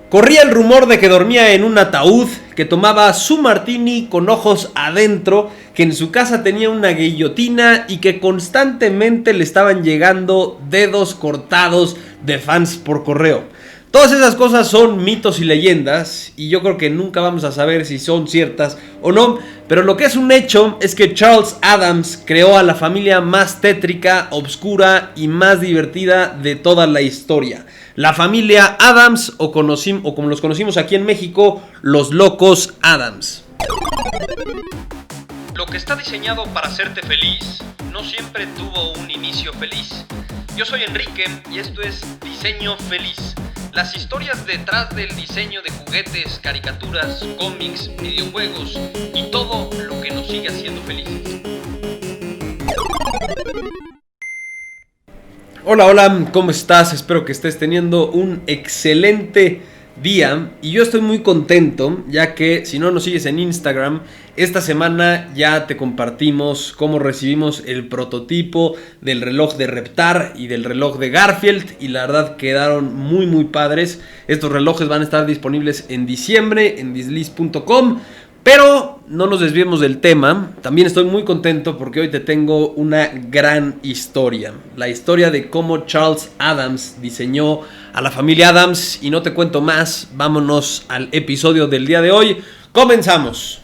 Corría el rumor de que dormía en un ataúd, que tomaba su martini con ojos adentro, que en su casa tenía una guillotina y que constantemente le estaban llegando dedos cortados de fans por correo. Todas esas cosas son mitos y leyendas y yo creo que nunca vamos a saber si son ciertas o no, pero lo que es un hecho es que Charles Addams creó a la familia más tétrica, oscura y más divertida de toda la historia. La familia Addams, o como los conocimos aquí en México, los locos Addams. Lo que está diseñado para hacerte feliz no siempre tuvo un inicio feliz. Yo soy Enrique y esto es Diseño Feliz. Las historias detrás del diseño de juguetes, caricaturas, cómics, videojuegos y todo lo que nos sigue haciendo felices. Hola, ¿cómo estás? Espero que estés teniendo un excelente día y yo estoy muy contento ya que si no nos sigues en Instagram, esta semana ya te compartimos cómo recibimos el prototipo del reloj de Reptar y del reloj de Garfield y la verdad quedaron muy padres. Estos relojes van a estar disponibles en diciembre en thislist.com. Pero no nos desviemos del tema, también estoy muy contento porque hoy te tengo una gran historia. La historia de cómo Charles Addams diseñó a la familia Addams y no te cuento más, vámonos al episodio del día de hoy. ¡Comenzamos!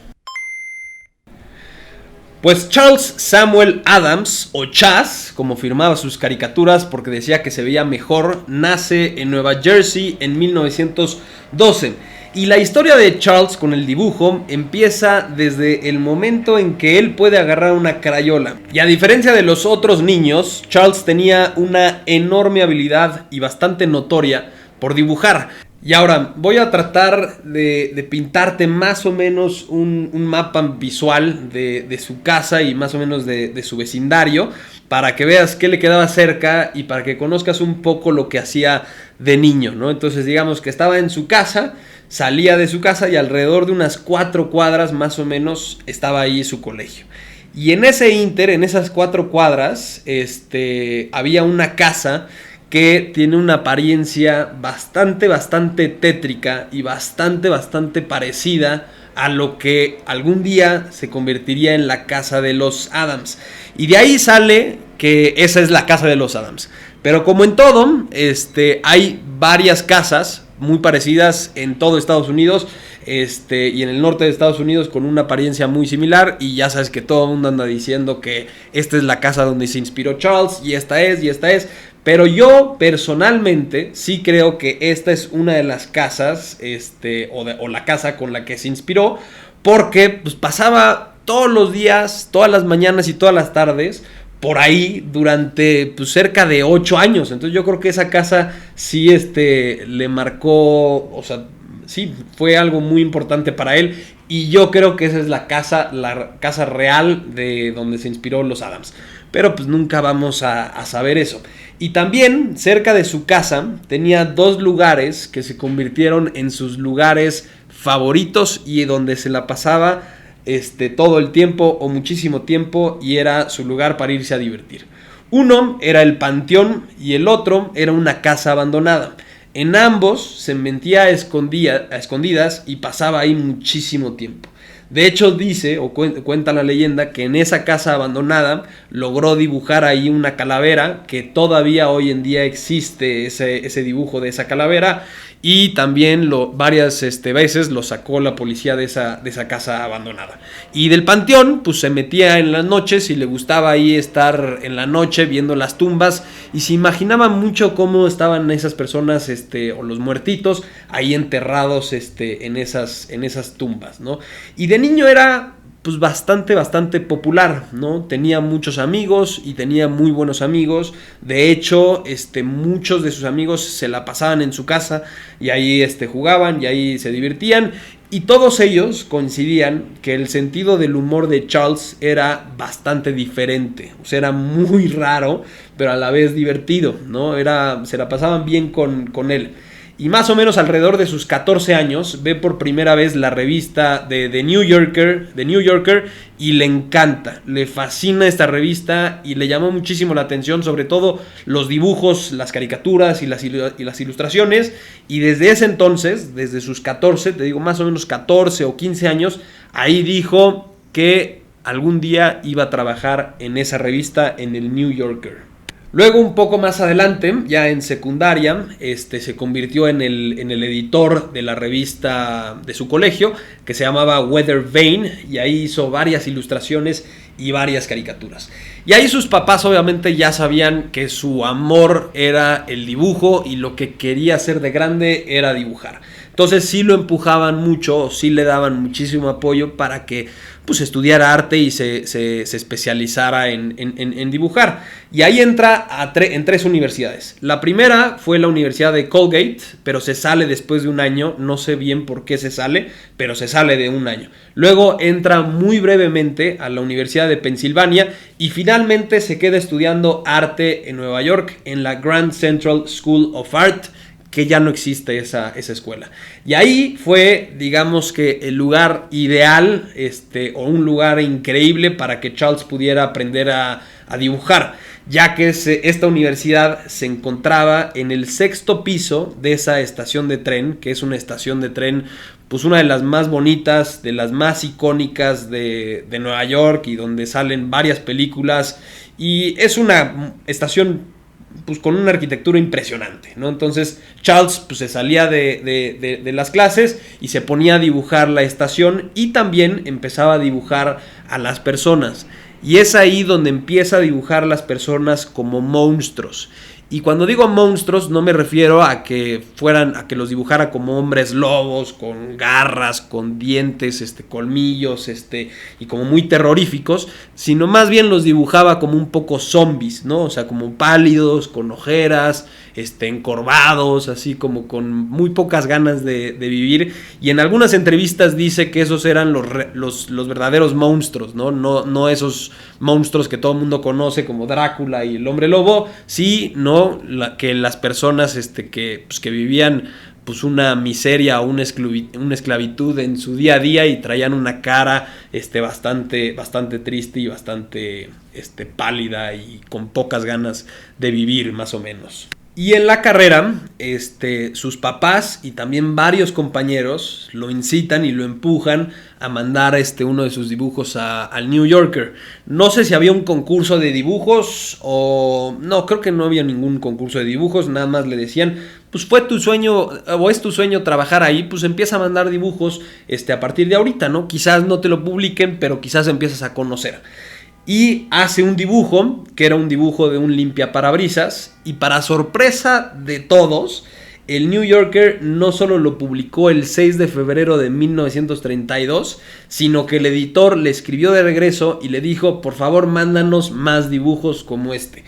Pues Charles Samuel Addams, o Chas, como firmaba sus caricaturas porque decía que se veía mejor, nace en Nueva Jersey en 1912. Y la historia de Charles con el dibujo empieza desde el momento en que él puede agarrar una crayola. Y a diferencia de los otros niños, Charles tenía una enorme habilidad y bastante notoria por dibujar. Y ahora voy a tratar de pintarte más o menos un mapa visual de su casa y más o menos de su vecindario para que veas qué le quedaba cerca y para que conozcas un poco lo que hacía de niño, ¿no? Entonces digamos que estaba en su casa, salía de su casa y alrededor de unas 4 cuadras más o menos estaba ahí su colegio. Y en ese ínter, en esas 4 cuadras, había una casa que tiene una apariencia bastante tétrica y bastante parecida a lo que algún día se convertiría en la casa de los Addams. Y de ahí sale que esa es la casa de los Addams. Pero como en todo, hay varias casas muy parecidas en todo Estados Unidos y en el norte de Estados Unidos con una apariencia muy similar, y ya sabes que todo el mundo anda diciendo que esta es la casa donde se inspiró Charles y esta es, pero yo personalmente sí creo que esta es una de las casas o la casa con la que se inspiró, porque pues pasaba todos los días, todas las mañanas y todas las tardes por ahí durante pues, cerca de 8 años. Entonces yo creo que esa casa sí le marcó, o sea, sí, fue algo muy importante para él. Y yo creo que esa es la casa real de donde se inspiró los Addams. Pero pues nunca vamos a saber eso. Y también cerca de su casa tenía 2 lugares que se convirtieron en sus lugares favoritos y donde se la pasaba todo el tiempo o muchísimo tiempo, y era su lugar para irse a divertir. Uno era el panteón y el otro era una casa abandonada. En ambos se metía a escondidas y pasaba ahí muchísimo tiempo. De hecho dice o cuenta la leyenda que en esa casa abandonada logró dibujar ahí una calavera, que todavía hoy en día existe ese dibujo de esa calavera, y también varias veces lo sacó la policía de esa casa abandonada. Y del panteón pues se metía en las noches y le gustaba ahí estar en la noche viendo las tumbas, y se imaginaba mucho cómo estaban esas personas o los muertitos ahí enterrados en esas tumbas, ¿no? Y de niño era pues bastante popular, ¿no? Tenía muchos amigos y tenía muy buenos amigos. De hecho, muchos de sus amigos se la pasaban en su casa y ahí jugaban y ahí se divertían. Y todos ellos coincidían que el sentido del humor de Charles era bastante diferente. O sea, era muy raro, pero a la vez divertido, ¿no? Se la pasaban bien con él. Y más o menos alrededor de sus 14 años ve por primera vez la revista de The New Yorker, y le encanta, le fascina esta revista y le llamó muchísimo la atención, sobre todo los dibujos, las caricaturas y las ilustraciones. Y desde ese entonces, desde sus 14, te digo más o menos 14 o 15 años, ahí dijo que algún día iba a trabajar en esa revista, en el New Yorker. Luego, un poco más adelante, ya en secundaria, se convirtió en el editor de la revista de su colegio, que se llamaba Weather Vane, y ahí hizo varias ilustraciones y varias caricaturas. Y ahí sus papás obviamente ya sabían que su amor era el dibujo y lo que quería hacer de grande era dibujar. Entonces sí lo empujaban mucho, sí le daban muchísimo apoyo para que pues estudiara arte y se especializara en dibujar. Y ahí entra en 3 universidades. La primera fue la Universidad de Colgate, pero se sale después de un año. No sé bien por qué se sale, pero se sale de un año. Luego entra muy brevemente a la Universidad de Pensilvania y finalmente se queda estudiando arte en Nueva York, en la Grand Central School of Art, que ya no existe esa escuela. Y ahí fue, digamos que el lugar ideal, o un lugar increíble para que Charles pudiera aprender a dibujar, ya que esta universidad se encontraba en el 6º piso de esa estación de tren, que es una estación de tren, pues una de las más bonitas, de las más icónicas de Nueva York, y donde salen varias películas, y es una estación pues con una arquitectura impresionante, ¿no? Entonces Charles pues se salía de las clases y se ponía a dibujar la estación, y también empezaba a dibujar a las personas, y es ahí donde empieza a dibujar las personas como monstruos. Y cuando digo monstruos no me refiero a que los dibujara como hombres lobos, con garras, con dientes, colmillos, y como muy terroríficos, sino más bien los dibujaba como un poco zombies, ¿no? O sea, como pálidos, con ojeras, encorvados, así como con muy pocas ganas de vivir. Y en algunas entrevistas dice que esos eran los verdaderos monstruos, ¿no? No esos monstruos que todo el mundo conoce como Drácula y el hombre lobo, sí, no, que las personas que vivían pues una miseria o una esclavitud en su día a día y traían una cara bastante triste y bastante pálida y con pocas ganas de vivir, más o menos. Y en la carrera, sus papás y también varios compañeros lo incitan y lo empujan a mandar uno de sus dibujos al New Yorker. No sé si había un concurso de dibujos o... No, creo que no había ningún concurso de dibujos, nada más le decían, pues fue tu sueño o es tu sueño trabajar ahí, pues empieza a mandar dibujos a partir de ahorita, ¿no? Quizás no te lo publiquen, pero quizás empiezas a conocer. Y hace un dibujo, que era un dibujo de un limpiaparabrisas, y para sorpresa de todos, el New Yorker no solo lo publicó el 6 de febrero de 1932, sino que el editor le escribió de regreso y le dijo, por favor, mándanos más dibujos como este.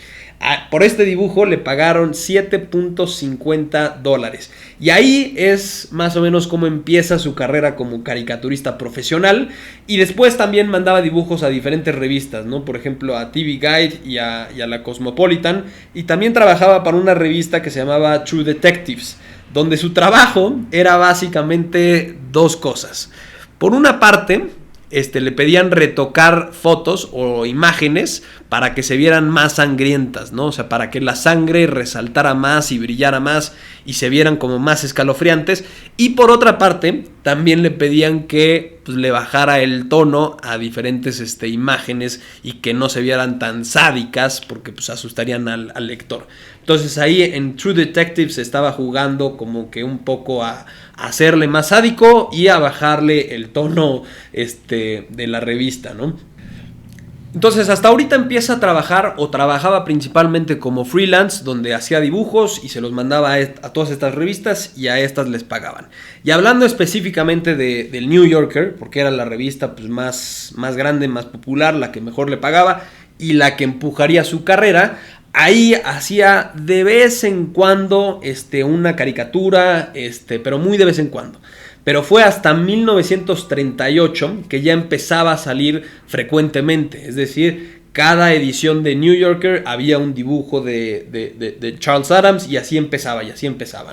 Por este dibujo le pagaron $7.50. Y ahí es más o menos como empieza su carrera como caricaturista profesional. Y después también mandaba dibujos a diferentes revistas, ¿no? Por ejemplo a TV Guide y a la Cosmopolitan. Y también trabajaba para una revista que se llamaba True Detectives, donde su trabajo era básicamente 2 cosas. Por una parte, le pedían retocar fotos o imágenes para que se vieran más sangrientas, ¿no? O sea, para que la sangre resaltara más y brillara más y se vieran como más escalofriantes. Y por otra parte, también le pedían que pues, le bajara el tono a diferentes imágenes y que no se vieran tan sádicas porque pues asustarían al lector. Entonces ahí en True Detective se estaba jugando como que un poco a hacerle más sádico y a bajarle el tono de la revista, ¿no? Entonces hasta ahorita empieza a trabajar o trabajaba principalmente como freelance, donde hacía dibujos y se los mandaba a todas estas revistas y a estas les pagaban. Y hablando específicamente del New Yorker, porque era la revista pues, más grande, más popular, la que mejor le pagaba y la que empujaría su carrera, ahí hacía de vez en cuando una caricatura, pero muy de vez en cuando. Pero fue hasta 1938 que ya empezaba a salir frecuentemente. Es decir, cada edición de New Yorker había un dibujo de Charles Addams y así empezaba,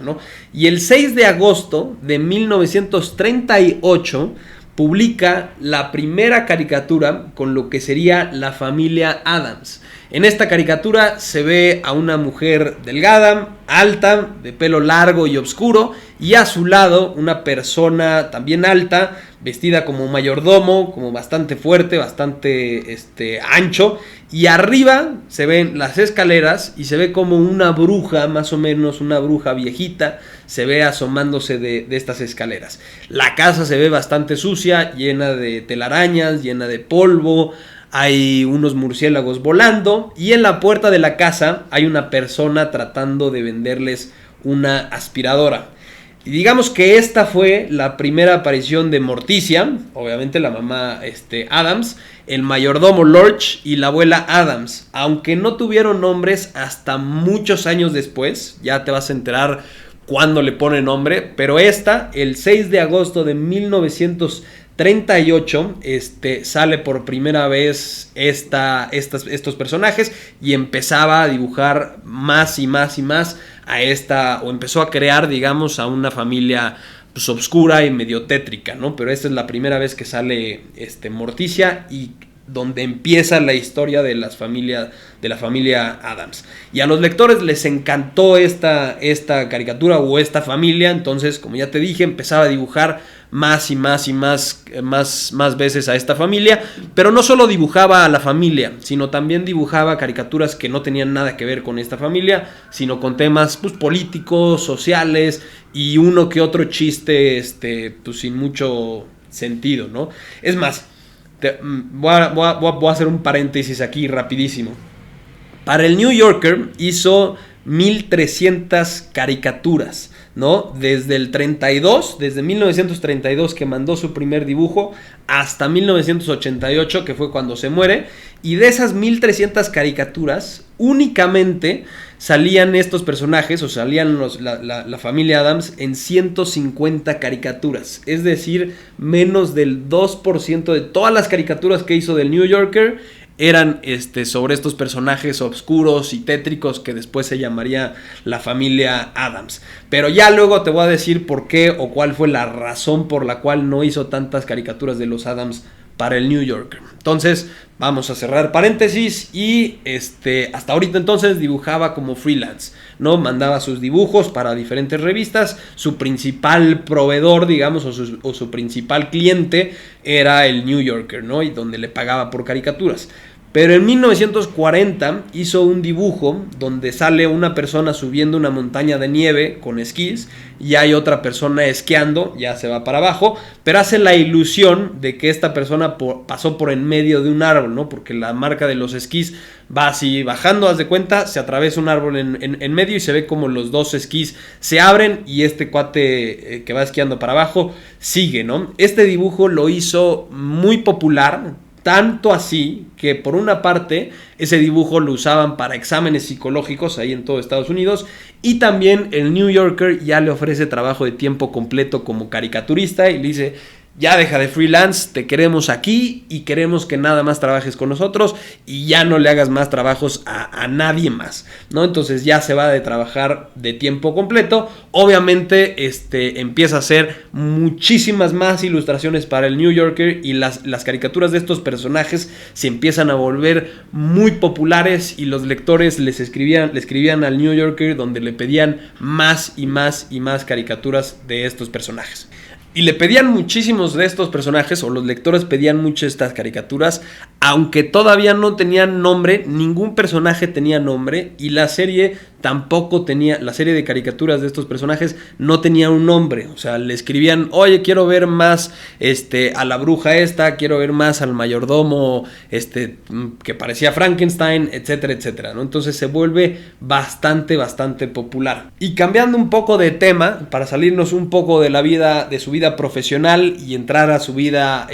¿no? Y el 6 de agosto de 1938 publica la primera caricatura con lo que sería la familia Addams. En esta caricatura se ve a una mujer delgada, alta, de pelo largo y oscuro, y a su lado una persona también alta, vestida como un mayordomo, como bastante fuerte, bastante ancho, y arriba se ven las escaleras y se ve como una bruja, más o menos una bruja viejita, se ve asomándose de estas escaleras. La casa se ve bastante sucia, llena de telarañas, llena de polvo. Hay unos murciélagos volando y en la puerta de la casa hay una persona tratando de venderles una aspiradora. Y digamos que esta fue la primera aparición de Morticia, obviamente la mamá Addams, el mayordomo Lurch y la abuela Addams, aunque no tuvieron nombres hasta muchos años después. Ya te vas a enterar cuándo le pone nombre, pero el 6 de agosto de 1938 sale por primera vez estos personajes y empezaba a dibujar más y más y más o empezó a crear, digamos, a una familia pues obscura y medio tétrica, ¿no? Pero esta es la primera vez que sale Morticia y donde empieza la historia de la familia Addams. Y a los lectores les encantó esta caricatura o esta familia, entonces, como ya te dije, empezaba a dibujar más y más y más veces a esta familia, pero no solo dibujaba a la familia, sino también dibujaba caricaturas que no tenían nada que ver con esta familia, sino con temas pues políticos, sociales y uno que otro chiste pues sin mucho sentido, ¿no? Es más, voy a hacer un paréntesis aquí rapidísimo. Para el New Yorker hizo 1300 caricaturas, ¿no? Desde 1932 que mandó su primer dibujo hasta 1988, que fue cuando se muere. Y de esas 1300 caricaturas, únicamente salían estos personajes, o salían la familia Addams en 150 caricaturas. Es decir, menos del 2% de todas las caricaturas que hizo del New Yorker eran sobre estos personajes oscuros y tétricos que después se llamaría la familia Addams. Pero ya luego te voy a decir por qué o cuál fue la razón por la cual no hizo tantas caricaturas de los Addams para el New Yorker. Entonces vamos a cerrar paréntesis y hasta ahorita entonces dibujaba como freelance, ¿no? Mandaba sus dibujos para diferentes revistas. Su principal proveedor, digamos, o su principal cliente era el New Yorker, ¿no? Y donde le pagaba por caricaturas. Pero en 1940 hizo un dibujo donde sale una persona subiendo una montaña de nieve con esquís y hay otra persona esquiando, ya se va para abajo, pero hace la ilusión de que esta persona pasó por en medio de un árbol, ¿no? Porque la marca de los esquís va así bajando, haz de cuenta, se atraviesa un árbol en medio y se ve como los dos esquís se abren y este cuate que va esquiando para abajo sigue, ¿no? Este dibujo lo hizo muy popular. Tanto así que por una parte ese dibujo lo usaban para exámenes psicológicos ahí en todo Estados Unidos y también el New Yorker ya le ofrece trabajo de tiempo completo como caricaturista y le dice: ya deja de freelance, te queremos aquí y queremos que nada más trabajes con nosotros y ya no le hagas más trabajos a nadie más, ¿no? Entonces ya se va de trabajar de tiempo completo. Obviamente empieza a hacer muchísimas más ilustraciones para el New Yorker y las caricaturas de estos personajes se empiezan a volver muy populares y los lectores le escribían al New Yorker donde le pedían más y más y más caricaturas de estos personajes. Y le pedían muchísimos de estos personajes, o los lectores pedían mucho estas caricaturas, aunque todavía no tenían nombre, ningún personaje tenía nombre, y la serie tampoco tenía, la serie de caricaturas de estos personajes no tenía un nombre. O sea, le escribían: oye, quiero ver más a la bruja esta, quiero ver más al mayordomo que parecía Frankenstein, etcétera, etcétera, ¿no? Entonces se vuelve bastante popular. Y cambiando un poco de tema, para salirnos un poco de de su vida profesional y entrar a su vida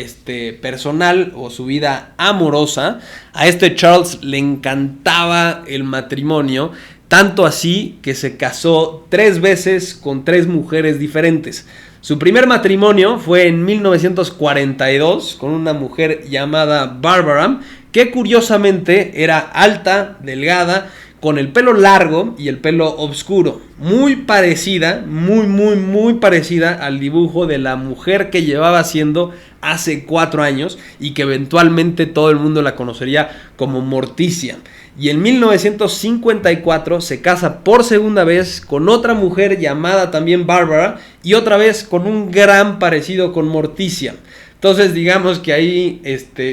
personal o su vida amorosa, a Charles le encantaba el matrimonio. Tanto así que se casó 3 veces con 3 mujeres diferentes. Su primer matrimonio fue en 1942 con una mujer llamada Barbara, que curiosamente era alta, delgada, con el pelo largo y el pelo oscuro. Muy parecida, muy parecida al dibujo de la mujer que llevaba haciendo hace 4 años y que eventualmente todo el mundo la conocería como Morticia. Y en 1954 se casa por segunda vez con otra mujer llamada también Barbara y otra vez con un gran parecido con Morticia. Entonces digamos que ahí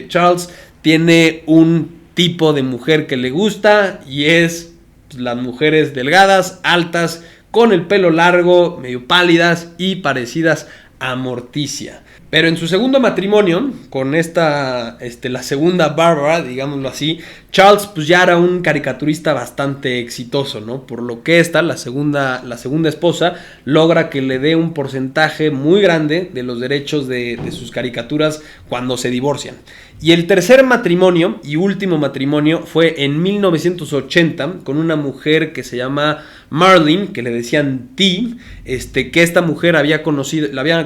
Charles tiene un tipo de mujer que le gusta y es las mujeres delgadas, altas, con el pelo largo, medio pálidas y parecidas a Morticia. Pero en su segundo matrimonio, con la segunda Barbara, digámoslo así, Charles pues ya era un caricaturista bastante exitoso, ¿no? Por lo que la segunda esposa, logra que le dé un porcentaje muy grande de los derechos de sus caricaturas cuando se divorcian. Y el tercer matrimonio y último matrimonio fue en 1980 con una mujer que se llama Marlene, que le decían T, que esta mujer la había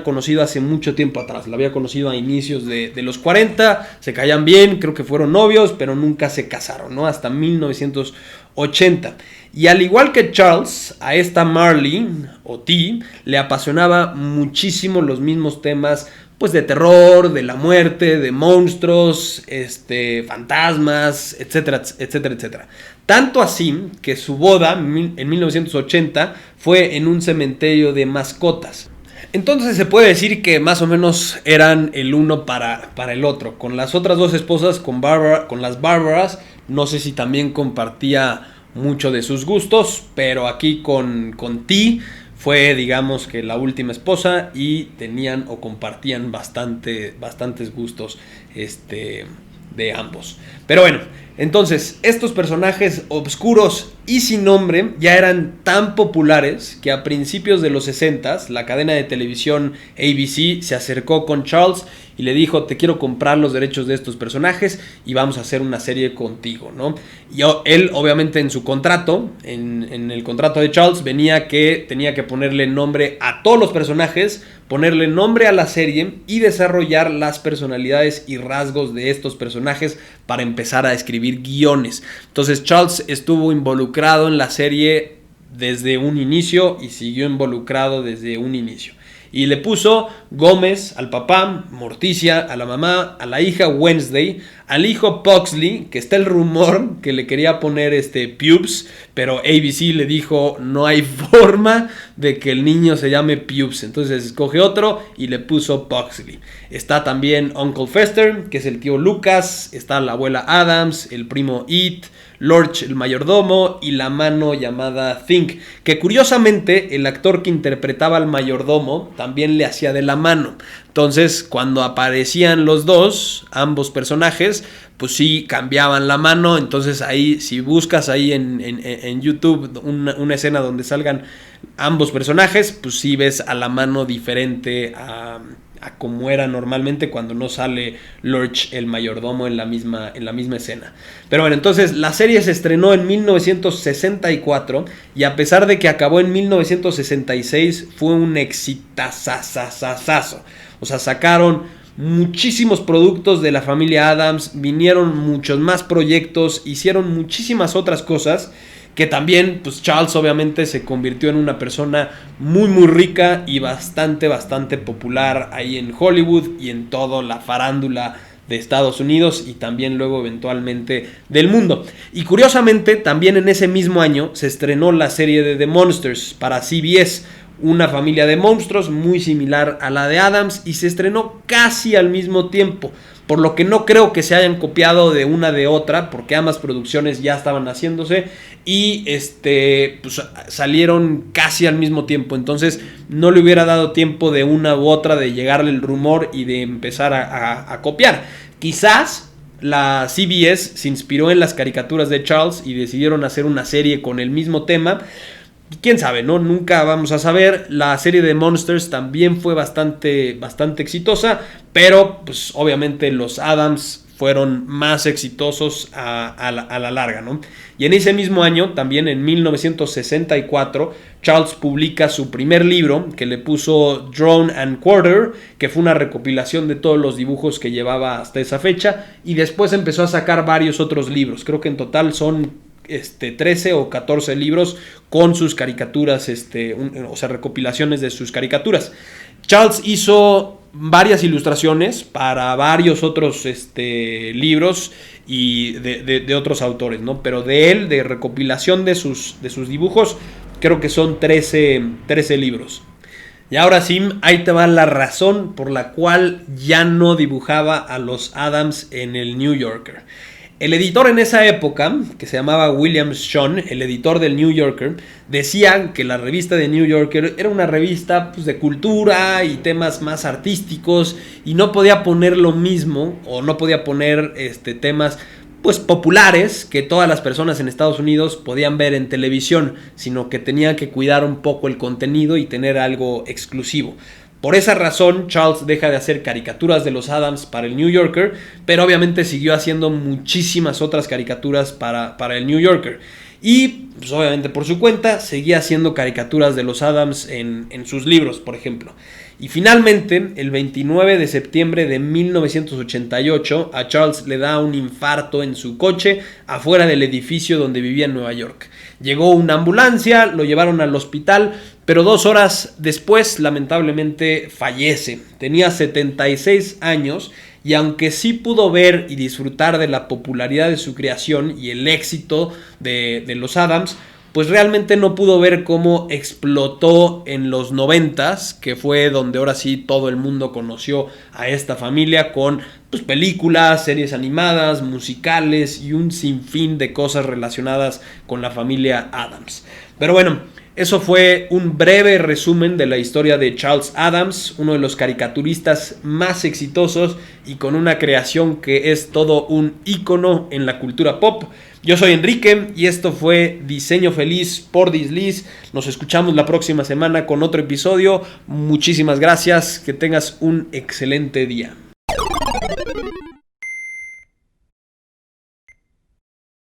conocido hace mucho tiempo atrás, la había conocido a inicios de los 40, se caían bien, creo que fueron novios, pero nunca se casaron, ¿no? Hasta 1980. Y al igual que Charles, a esta Marlene o T le apasionaba muchísimo los mismos temas, pues de terror, de la muerte, de monstruos, fantasmas, etcétera, etcétera, etcétera. Tanto así que su boda en 1980 fue en un cementerio de mascotas. Entonces se puede decir que más o menos eran el uno para el otro. Con las otras dos esposas, con las Barbaras, no sé si también compartía mucho de sus gustos, pero aquí con T fue, digamos, que la última esposa y tenían o compartían bastantes gustos de ambos. Pero bueno, entonces estos personajes oscuros y sin nombre ya eran tan populares que a principios de los 60s la cadena de televisión ABC se acercó con Charles y le dijo: te quiero comprar los derechos de estos personajes y vamos a hacer una serie contigo, ¿no? Y él obviamente en su contrato, en el contrato de Charles venía que tenía que ponerle nombre a todos los personajes, ponerle nombre a la serie y desarrollar las personalidades y rasgos de estos personajes para empezar a escribir guiones. Entonces Charles estuvo involucrado en la serie desde un inicio y siguió involucrado desde un inicio. Y le puso Gómez al papá, Morticia a la mamá, a la hija Wednesday, al hijo Pugsley, que está el rumor que le quería poner Pubes, pero ABC le dijo: no hay forma de que el niño se llame Pubes. Entonces escoge otro y le puso Pugsley. Está también Uncle Fester, que es el tío Lucas, está la abuela Adams, el primo It, Lorch el mayordomo y la mano llamada Think, que curiosamente el actor que interpretaba al mayordomo también le hacía de la mano. Entonces cuando aparecían los dos, ambos personajes, pues sí cambiaban la mano. Entonces ahí, si buscas ahí en YouTube una escena donde salgan ambos personajes, pues sí ves a la mano diferente a como era normalmente cuando no sale Lorch el mayordomo en la misma escena. Pero bueno, entonces la serie se estrenó en 1964 y a pesar de que acabó en 1966 fue un exitazazazazazo. O sea, sacaron muchísimos productos de la familia Adams, vinieron muchos más proyectos, hicieron muchísimas otras cosas que también, pues Charles obviamente se convirtió en una persona muy rica y bastante popular ahí en Hollywood y en toda la farándula de Estados Unidos y también luego eventualmente del mundo. Y curiosamente también en ese mismo año se estrenó la serie de The Monsters para CBS, una familia de monstruos muy similar a la de Adams, y se estrenó casi al mismo tiempo, por lo que no creo que se hayan copiado de una de otra, porque ambas producciones ya estaban haciéndose y pues salieron casi al mismo tiempo. Entonces no le hubiera dado tiempo de una u otra de llegarle el rumor y de empezar a copiar. Quizás la CBS se inspiró en las caricaturas de Charles y decidieron hacer una serie con el mismo tema. Quién sabe, ¿no? Nunca vamos a saber. La serie de Monsters también fue bastante exitosa, pero pues obviamente los Adams fueron más exitosos a la larga, ¿no? Y en ese mismo año, también en 1964, Charles publica su primer libro, que le puso Drawn and Quarter, que fue una recopilación de todos los dibujos que llevaba hasta esa fecha, y después empezó a sacar varios otros libros. Creo que en total son 13 o 14 libros con sus caricaturas, o sea, recopilaciones de sus caricaturas. Charles hizo varias ilustraciones para varios otros libros y de otros autores, ¿no? Pero de él, de recopilación de sus dibujos, creo que son 13 libros. Y ahora sí, ahí te va la razón por la cual ya no dibujaba a los Addams en el New Yorker. El editor en esa época, que se llamaba William Shawn, el editor del New Yorker, decía que la revista de New Yorker era una revista pues, de cultura y temas más artísticos, y no podía poner lo mismo, o no podía poner temas pues populares que todas las personas en Estados Unidos podían ver en televisión, sino que tenía que cuidar un poco el contenido y tener algo exclusivo. Por esa razón, Charles deja de hacer caricaturas de los Addams para el New Yorker, pero obviamente siguió haciendo muchísimas otras caricaturas para el New Yorker. Y, pues obviamente por su cuenta, seguía haciendo caricaturas de los Addams en sus libros, por ejemplo. Y finalmente, el 29 de septiembre de 1988, a Charles le da un infarto en su coche afuera del edificio donde vivía en Nueva York. Llegó una ambulancia, lo llevaron al hospital, pero 2 horas después, lamentablemente, fallece. Tenía 76 años y aunque sí pudo ver y disfrutar de la popularidad de su creación y el éxito de los Addams, pues realmente no pudo ver cómo explotó en los 90s, que fue donde ahora sí todo el mundo conoció a esta familia con pues, películas, series animadas, musicales y un sinfín de cosas relacionadas con la familia Addams. Pero bueno, eso fue un breve resumen de la historia de Charles Addams, uno de los caricaturistas más exitosos y con una creación que es todo un ícono en la cultura pop. Yo soy Enrique y esto fue Diseño Feliz por Disliz. Nos escuchamos la próxima semana con otro episodio. Muchísimas gracias, que tengas un excelente día.